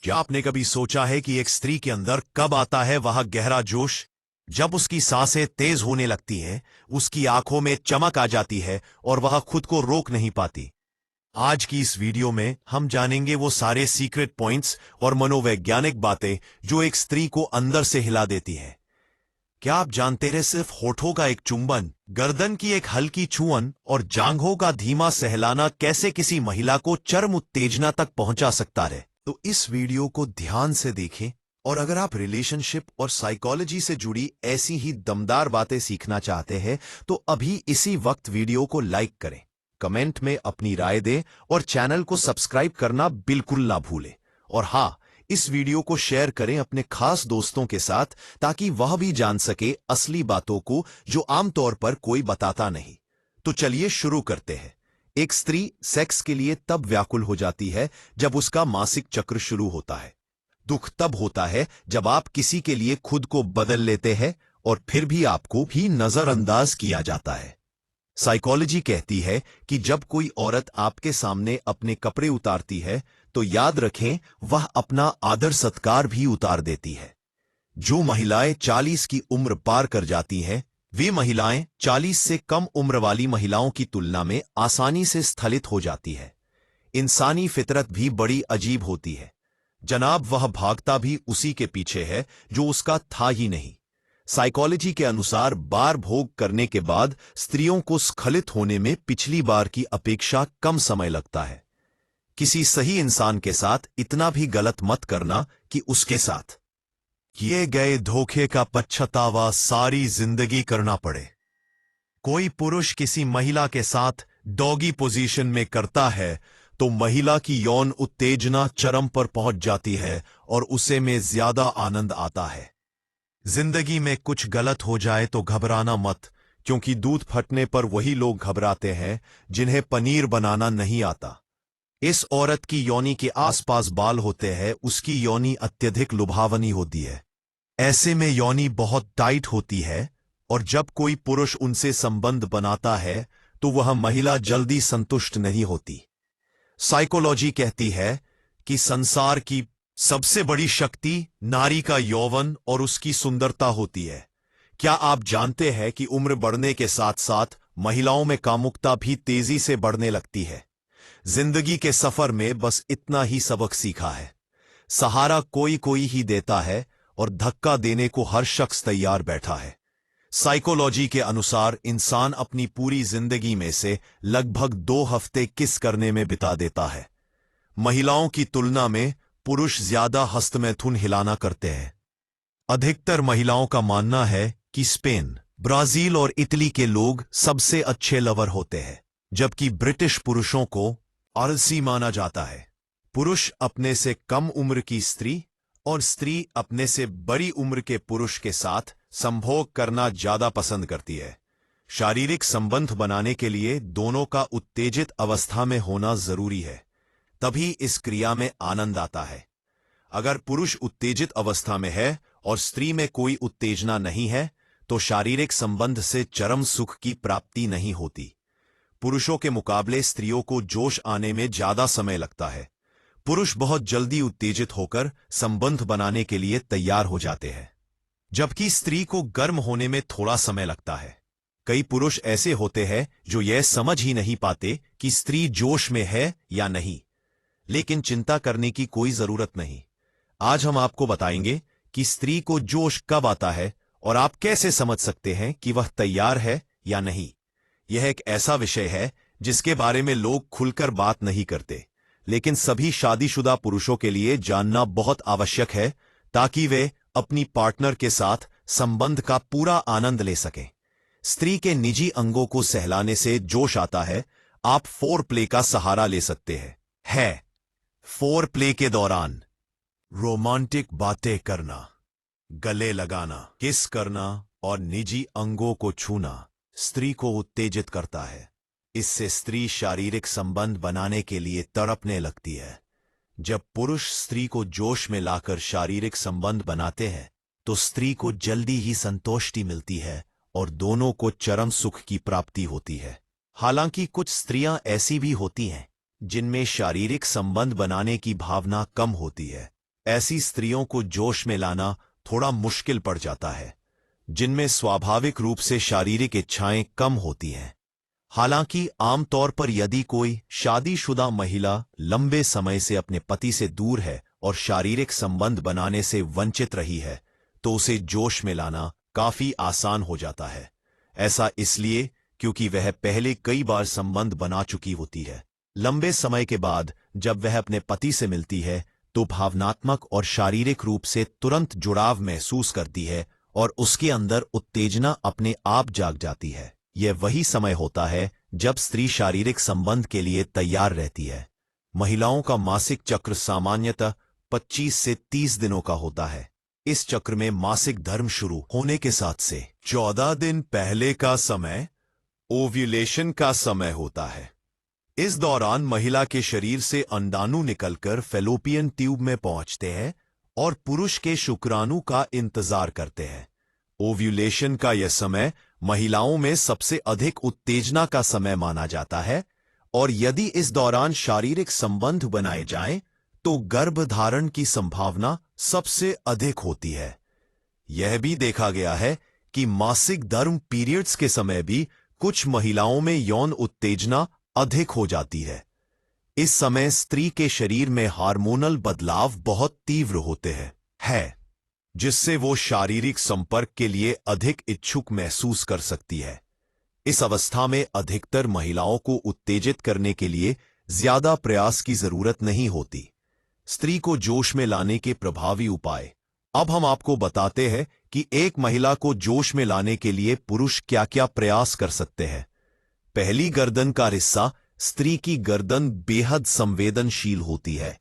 क्या आपने कभी सोचा है कि एक स्त्री के अंदर कब आता है वह गहरा जोश? जब उसकी सांसें तेज होने लगती हैं, उसकी आंखों में चमक आ जाती है और वह खुद को रोक नहीं पाती। आज की इस वीडियो में हम जानेंगे वो सारे सीक्रेट पॉइंट्स और मनोवैज्ञानिक बातें जो एक स्त्री को अंदर से हिला देती हैं। क्या आप जानते हैं सिर्फ होठों का एक चुंबन, गर्दन की एक हल्की छुअन और जांघों का धीमा सहलाना कैसे किसी महिला को चरम उत्तेजना तक पहुंचा सकता है? तो इस वीडियो को ध्यान से देखें, और अगर आप रिलेशनशिप और साइकोलॉजी से जुड़ी ऐसी ही दमदार बातें सीखना चाहते हैं तो अभी इसी वक्त वीडियो को लाइक करें, कमेंट में अपनी राय दें और चैनल को सब्सक्राइब करना बिल्कुल ना भूलें। और हाँ, इस वीडियो को शेयर करें अपने खास दोस्तों के साथ ताकि वह भी जान सके असली बातों को जो आमतौर पर कोई बताता नहीं। तो चलिए शुरू करते हैं। एक स्त्री सेक्स के लिए तब व्याकुल हो जाती है जब उसका मासिक चक्र शुरू होता है। दुख तब होता है जब आप किसी के लिए खुद को बदल लेते हैं और फिर भी आपको भी नजरअंदाज किया जाता है। साइकोलॉजी कहती है कि जब कोई औरत आपके सामने अपने कपड़े उतारती है तो याद रखें, वह अपना आदर सत्कार भी उतार देती है। जो महिलाएं 40 की उम्र पार कर जाती हैं, वे महिलाएं 40 से कम उम्र वाली महिलाओं की तुलना में आसानी से स्खलित हो जाती है। इंसानी फितरत भी बड़ी अजीब होती है जनाब, वह भागता भी उसी के पीछे है जो उसका था ही नहीं। साइकोलॉजी के अनुसार बार भोग करने के बाद स्त्रियों को स्खलित होने में पिछली बार की अपेक्षा कम समय लगता है। किसी सही इंसान के साथ इतना भी गलत मत करना कि उसके साथ किए गए धोखे का पछतावा सारी जिंदगी करना पड़े। कोई पुरुष किसी महिला के साथ डॉगी पोजीशन में करता है तो महिला की यौन उत्तेजना चरम पर पहुंच जाती है और उसे में ज्यादा आनंद आता है। जिंदगी में कुछ गलत हो जाए तो घबराना मत, क्योंकि दूध फटने पर वही लोग घबराते हैं जिन्हें पनीर बनाना नहीं आता। इस औरत की योनि के आसपास बाल होते हैं, उसकी योनि अत्यधिक लुभावनी होती है। ऐसे में योनि बहुत टाइट होती है और जब कोई पुरुष उनसे संबंध बनाता है तो वह महिला जल्दी संतुष्ट नहीं होती। साइकोलॉजी कहती है कि संसार की सबसे बड़ी शक्ति नारी का यौवन और उसकी सुंदरता होती है। क्या आप जानते हैं कि उम्र बढ़ने के साथ साथ महिलाओं में कामुकता भी तेजी से बढ़ने लगती है? जिंदगी के सफर में बस इतना ही सबक सीखा है, सहारा कोई कोई ही देता है और धक्का देने को हर शख्स तैयार बैठा है। साइकोलॉजी के अनुसार इंसान अपनी पूरी जिंदगी में से लगभग 2 हफ्ते किस करने में बिता देता है। महिलाओं की तुलना में पुरुष ज्यादा हस्तमैथुन हिलाना करते हैं। अधिकतर महिलाओं का मानना है कि स्पेन, ब्राजील और इटली के लोग सबसे अच्छे लवर होते हैं, जबकि ब्रिटिश पुरुषों को आलसी माना जाता है। पुरुष अपने से कम उम्र की स्त्री और स्त्री अपने से बड़ी उम्र के पुरुष के साथ संभोग करना ज्यादा पसंद करती है। शारीरिक संबंध बनाने के लिए दोनों का उत्तेजित अवस्था में होना जरूरी है, तभी इस क्रिया में आनंद आता है। अगर पुरुष उत्तेजित अवस्था में है और स्त्री में कोई उत्तेजना नहीं है तो शारीरिक संबंध से चरम सुख की प्राप्ति नहीं होती। पुरुषों के मुकाबले स्त्रियों को जोश आने में ज्यादा समय लगता है। पुरुष बहुत जल्दी उत्तेजित होकर संबंध बनाने के लिए तैयार हो जाते हैं, जबकि स्त्री को गर्म होने में थोड़ा समय लगता है। कई पुरुष ऐसे होते हैं जो यह समझ ही नहीं पाते कि स्त्री जोश में है या नहीं, लेकिन चिंता करने की कोई जरूरत नहीं। आज हम आपको बताएंगे कि स्त्री को जोश कब आता है और आप कैसे समझ सकते हैं कि वह तैयार है या नहीं। यह एक ऐसा विषय है जिसके बारे में लोग खुलकर बात नहीं करते, लेकिन सभी शादीशुदा पुरुषों के लिए जानना बहुत आवश्यक है ताकि वे अपनी पार्टनर के साथ संबंध का पूरा आनंद ले सकें। स्त्री के निजी अंगों को सहलाने से जोश आता है। आप फोर प्ले का सहारा ले सकते हैं। फोर प्ले के दौरान रोमांटिक बातें करना, गले लगाना, किस करना और निजी अंगों को छूना स्त्री को उत्तेजित करता है। इससे स्त्री शारीरिक संबंध बनाने के लिए तड़पने लगती है। जब पुरुष स्त्री को जोश में लाकर शारीरिक संबंध बनाते हैं तो स्त्री को जल्दी ही संतुष्टि मिलती है और दोनों को चरम सुख की प्राप्ति होती है। हालांकि कुछ स्त्रियां ऐसी भी होती हैं जिनमें शारीरिक संबंध बनाने की भावना कम होती है। ऐसी स्त्रियों को जोश में लाना थोड़ा मुश्किल पड़ जाता है, जिनमें स्वाभाविक रूप से शारीरिक इच्छाएं कम होती हैं। हालांकि आमतौर पर यदि कोई शादीशुदा महिला लंबे समय से अपने पति से दूर है और शारीरिक संबंध बनाने से वंचित रही है, तो उसे जोश में लाना काफी आसान हो जाता है। ऐसा इसलिए क्योंकि वह पहले कई बार संबंध बना चुकी होती है। लंबे समय के बाद जब वह अपने पति से मिलती है तो भावनात्मक और शारीरिक रूप से तुरंत जुड़ाव महसूस करती है और उसके अंदर उत्तेजना अपने आप जाग जाती है। यह वही समय होता है जब स्त्री शारीरिक संबंध के लिए तैयार रहती है। महिलाओं का मासिक चक्र सामान्यतः 25 से 30 दिनों का होता है। इस चक्र में मासिक धर्म शुरू होने के साथ से 14 दिन पहले का समय ओव्यूलेशन का समय होता है। इस दौरान महिला के शरीर से अंडाणु निकलकर फैलोपियन ट्यूब में पहुंचते हैं और पुरुष के शुक्राणु का इंतजार करते हैं। ओव्यूलेशन का यह समय महिलाओं में सबसे अधिक उत्तेजना का समय माना जाता है और यदि इस दौरान शारीरिक संबंध बनाए जाएं, तो गर्भधारण की संभावना सबसे अधिक होती है। यह भी देखा गया है कि मासिक धर्म पीरियड्स के समय भी कुछ महिलाओं में यौन उत्तेजना अधिक हो जाती है। इस समय स्त्री के शरीर में हार्मोनल बदलाव बहुत तीव्र होते हैं, जिससे वो शारीरिक संपर्क के लिए अधिक इच्छुक महसूस कर सकती है। इस अवस्था में अधिकतर महिलाओं को उत्तेजित करने के लिए ज्यादा प्रयास की जरूरत नहीं होती। स्त्री को जोश में लाने के प्रभावी उपाय अब हम आपको बताते हैं कि एक महिला को जोश में लाने के लिए पुरुष क्या क्या प्रयास कर सकते हैं। पहली, गर्दन का रिस्सा। स्त्री की गर्दन बेहद संवेदनशील होती है।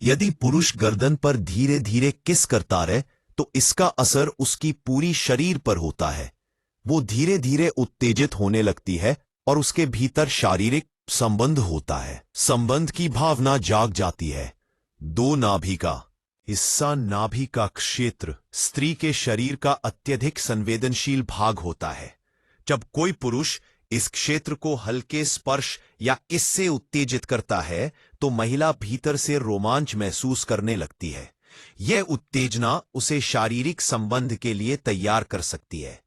यदि पुरुष गर्दन पर धीरे धीरे किस करता रहे तो इसका असर उसकी पूरी शरीर पर होता है। वो धीरे धीरे उत्तेजित होने लगती है और उसके भीतर शारीरिक संबंध होता है। संबंध की भावना जाग जाती है। 2, नाभि का हिस्सा। नाभि का क्षेत्र स्त्री के शरीर का अत्यधिक संवेदनशील भाग होता है। जब कोई पुरुष इस क्षेत्र को हल्के स्पर्श या इससे उत्तेजित करता है तो महिला भीतर से रोमांच महसूस करने लगती है। यह उत्तेजना उसे शारीरिक संबंध के लिए तैयार कर सकती है।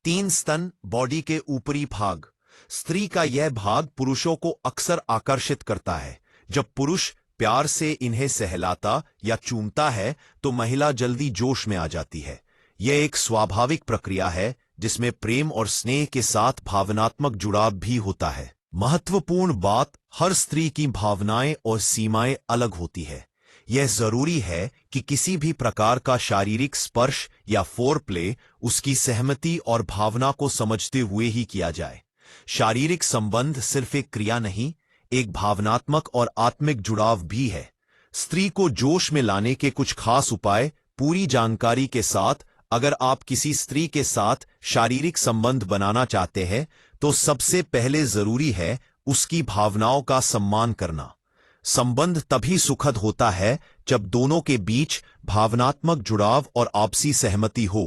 3, स्तन। बॉडी के ऊपरी भाग। स्त्री का यह भाग पुरुषों को अक्सर आकर्षित करता है। जब पुरुष प्यार से इन्हें सहलाता या चूमता है तो महिला जल्दी जोश में आ जाती है। यह एक स्वाभाविक प्रक्रिया है जिसमें प्रेम और स्नेह के साथ भावनात्मक जुड़ाव भी होता है। महत्वपूर्ण बात, हर स्त्री की भावनाएं और सीमाएं अलग होती है। यह जरूरी है कि किसी भी प्रकार का शारीरिक स्पर्श या फोरप्ले उसकी सहमति और भावना को समझते हुए ही किया जाए। शारीरिक संबंध सिर्फ एक क्रिया नहीं, एक भावनात्मक और आत्मिक जुड़ाव भी है। स्त्री को जोश में लाने के कुछ खास उपाय पूरी जानकारी के साथ। अगर आप किसी स्त्री के साथ शारीरिक संबंध बनाना चाहते हैं तो सबसे पहले जरूरी है उसकी भावनाओं का सम्मान करना। संबंध तभी सुखद होता है जब दोनों के बीच भावनात्मक जुड़ाव और आपसी सहमति हो।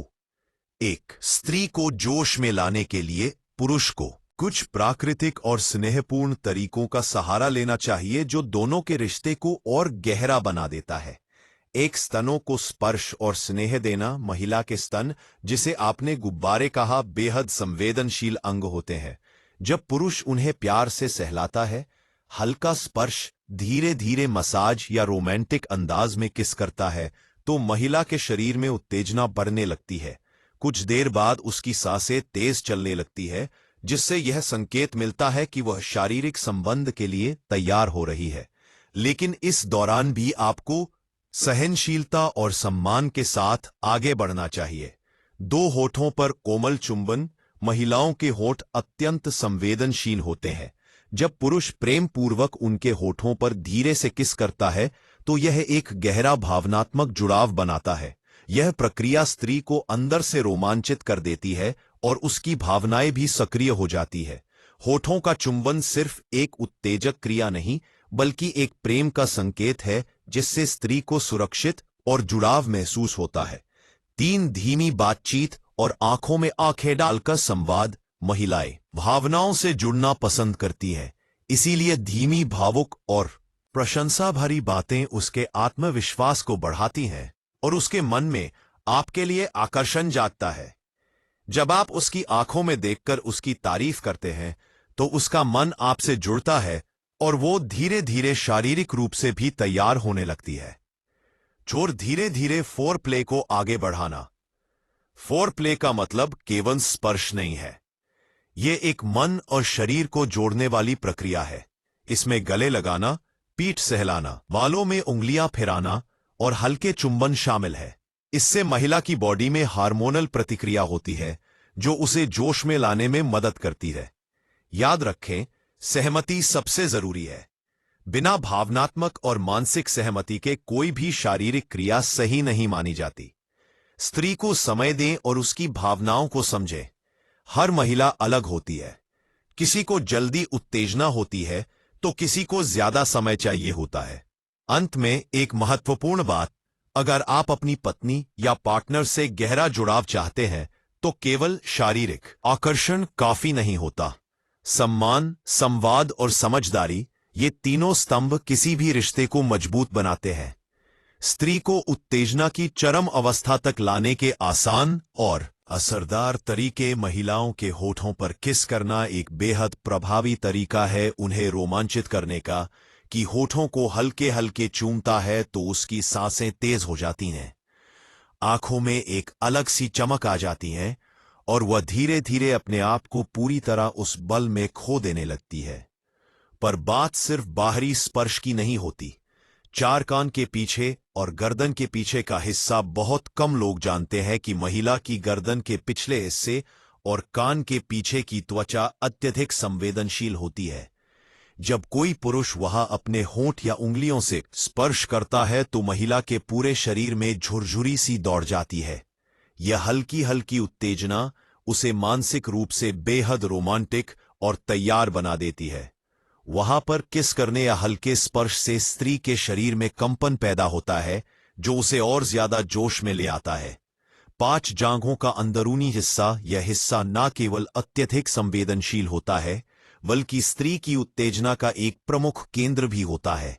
1, स्त्री को जोश में लाने के लिए पुरुष को कुछ प्राकृतिक और स्नेहपूर्ण तरीकों का सहारा लेना चाहिए जो दोनों के रिश्ते को और गहरा बना देता है। 1, स्तनों को स्पर्श और स्नेह देना। महिला के स्तन, जिसे आपने गुब्बारे कहा, बेहद संवेदनशील अंग होते हैं। जब पुरुष उन्हें प्यार से सहलाता है, हल्का स्पर्श, धीरे धीरे मसाज या रोमांटिक अंदाज में किस करता है तो महिला के शरीर में उत्तेजना बढ़ने लगती है। कुछ देर बाद उसकी सांसें तेज चलने लगती है, जिससे यह संकेत मिलता है कि वह शारीरिक संबंध के लिए तैयार हो रही है। लेकिन इस दौरान भी आपको सहनशीलता और सम्मान के साथ आगे बढ़ना चाहिए। 2, होठों पर कोमल चुंबन। महिलाओं के होठ अत्यंत संवेदनशील होते हैं। जब पुरुष प्रेम पूर्वक उनके होठों पर धीरे से किस करता है तो यह एक गहरा भावनात्मक जुड़ाव बनाता है। यह प्रक्रिया स्त्री को अंदर से रोमांचित कर देती है और उसकी भावनाएं भी सक्रिय हो जाती है। होठों का चुंबन सिर्फ एक उत्तेजक क्रिया नहीं, बल्कि एक प्रेम का संकेत है जिससे स्त्री को सुरक्षित और जुड़ाव महसूस होता है। 3, धीमी बातचीत और आंखों में आंखें डालकर संवाद। महिलाएं भावनाओं से जुड़ना पसंद करती हैं, इसीलिए धीमी, भावुक और प्रशंसा भरी बातें उसके आत्मविश्वास को बढ़ाती हैं और उसके मन में आपके लिए आकर्षण जागता है। जब आप उसकी आंखों में देखकर उसकी तारीफ करते हैं तो उसका मन आपसे जुड़ता है और वो धीरे धीरे शारीरिक रूप से भी तैयार होने लगती है। चोर धीरे धीरे फोर प्ले को आगे बढ़ाना। फोर प्ले का मतलब केवल स्पर्श नहीं है, ये एक मन और शरीर को जोड़ने वाली प्रक्रिया है। इसमें गले लगाना, पीठ सहलाना, बालों में उंगलियां फिराना और हल्के चुंबन शामिल है। इससे महिला की बॉडी में हार्मोनल प्रतिक्रिया होती है जो उसे जोश में लाने में मदद करती है। याद रखें, सहमति सबसे जरूरी है। बिना भावनात्मक और मानसिक सहमति के कोई भी शारीरिक क्रिया सही नहीं मानी जाती। स्त्री को समय दें और उसकी भावनाओं को समझें। हर महिला अलग होती है, किसी को जल्दी उत्तेजना होती है तो किसी को ज्यादा समय चाहिए होता है। अंत में एक महत्वपूर्ण बात, अगर आप अपनी पत्नी या पार्टनर से गहरा जुड़ाव चाहते हैं तो केवल शारीरिक आकर्षण काफी नहीं होता। सम्मान, संवाद और समझदारी, ये तीनों स्तंभ किसी भी रिश्ते को मजबूत बनाते हैं। स्त्री को उत्तेजना की चरम अवस्था तक लाने के आसान और असरदार तरीके, महिलाओं के होठों पर किस करना एक बेहद प्रभावी तरीका है उन्हें रोमांचित करने का, कि होठों को हल्के हल्के चूमता है तो उसकी सांसें तेज हो जाती हैं, आंखों में एक अलग सी चमक आ जाती है और वह धीरे धीरे अपने आप को पूरी तरह उस बल में खो देने लगती है। पर बात सिर्फ बाहरी स्पर्श की नहीं होती। चार कान के पीछे और गर्दन के पीछे का हिस्सा बहुत कम लोग जानते हैं कि महिला की गर्दन के पिछले हिस्से और कान के पीछे की त्वचा अत्यधिक संवेदनशील होती है। जब कोई पुरुष वहां अपने होंठ या उंगलियों से स्पर्श करता है तो महिला के पूरे शरीर में झुरझुरी सी दौड़ जाती है। यह हल्की हल्की उत्तेजना उसे मानसिक रूप से बेहद रोमांटिक और तैयार बना देती है। वहां पर किस करने या हल्के स्पर्श से स्त्री के शरीर में कंपन पैदा होता है जो उसे और ज्यादा जोश में ले आता है। 5 जांघों का अंदरूनी हिस्सा, यह हिस्सा न केवल अत्यधिक संवेदनशील होता है बल्कि स्त्री की उत्तेजना का एक प्रमुख केंद्र भी होता है।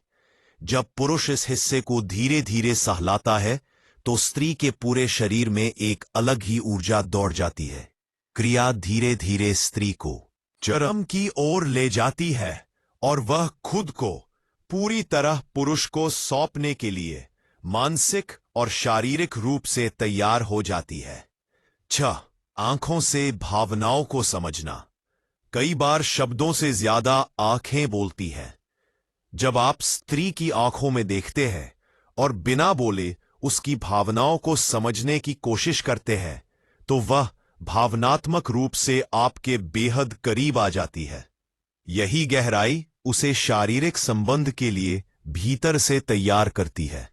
जब पुरुष इस हिस्से को धीरे धीरे सहलाता है तो स्त्री के पूरे शरीर में एक अलग ही ऊर्जा दौड़ जाती है। क्रिया धीरे धीरे स्त्री को चरम की ओर ले जाती है और वह खुद को पूरी तरह पुरुष को सौंपने के लिए मानसिक और शारीरिक रूप से तैयार हो जाती है। 6. आंखों से भावनाओं को समझना। कई बार शब्दों से ज्यादा आंखें बोलती हैं। जब आप स्त्री की आंखों में देखते हैं और बिना बोले उसकी भावनाओं को समझने की कोशिश करते हैं तो वह भावनात्मक रूप से आपके बेहद करीब आ जाती है। यही गहराई उसे शारीरिक संबंध के लिए भीतर से तैयार करती है।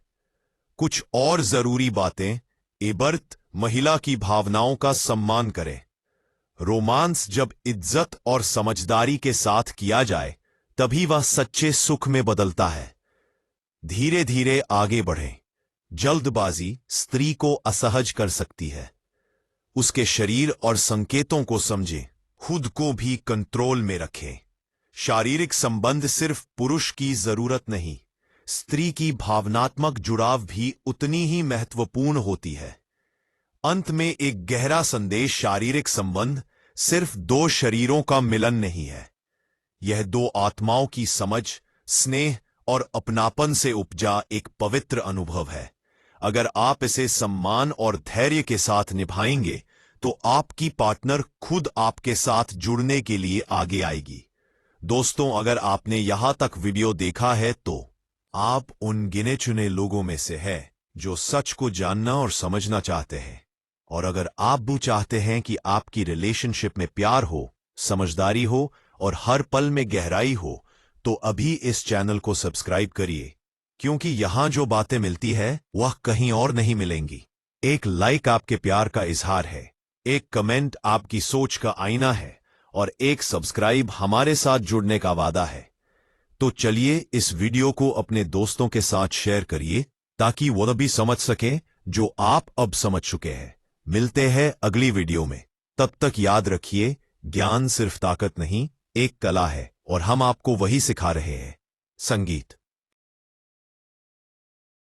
कुछ और जरूरी बातें। एबर्थ, महिला की भावनाओं का सम्मान करें। रोमांस जब इज्जत और समझदारी के साथ किया जाए तभी वह सच्चे सुख में बदलता है। धीरे धीरे आगे बढ़ें। जल्दबाजी स्त्री को असहज कर सकती है। उसके शरीर और संकेतों को समझें, खुद को भी कंट्रोल में रखें। शारीरिक संबंध सिर्फ पुरुष की जरूरत नहीं, स्त्री की भावनात्मक जुड़ाव भी उतनी ही महत्वपूर्ण होती है। अंत में एक गहरा संदेश, शारीरिक संबंध सिर्फ 2 शरीरों का मिलन नहीं है, यह 2 आत्माओं की समझ, स्नेह और अपनापन से उपजा एक पवित्र अनुभव है। अगर आप इसे सम्मान और धैर्य के साथ निभाएंगे तो आपकी पार्टनर खुद आपके साथ जुड़ने के लिए आगे आएगी। दोस्तों, अगर आपने यहां तक वीडियो देखा है तो आप उन गिने चुने लोगों में से हैं जो सच को जानना और समझना चाहते हैं। और अगर आप भी चाहते हैं कि आपकी रिलेशनशिप में प्यार हो, समझदारी हो और हर पल में गहराई हो तो अभी इस चैनल को सब्सक्राइब करिए, क्योंकि यहां जो बातें मिलती है वह कहीं और नहीं मिलेंगी। एक लाइक आपके प्यार का इजहार है, एक कमेंट आपकी सोच का आईना है और एक सब्सक्राइब हमारे साथ जुड़ने का वादा है। तो चलिए इस वीडियो को अपने दोस्तों के साथ शेयर करिए ताकि वो भी समझ सकें जो आप अब समझ चुके हैं। मिलते हैं अगली वीडियो में। तब तक याद रखिए, ज्ञान सिर्फ ताकत नहीं, एक कला है और हम आपको वही सिखा रहे हैं, संगीत।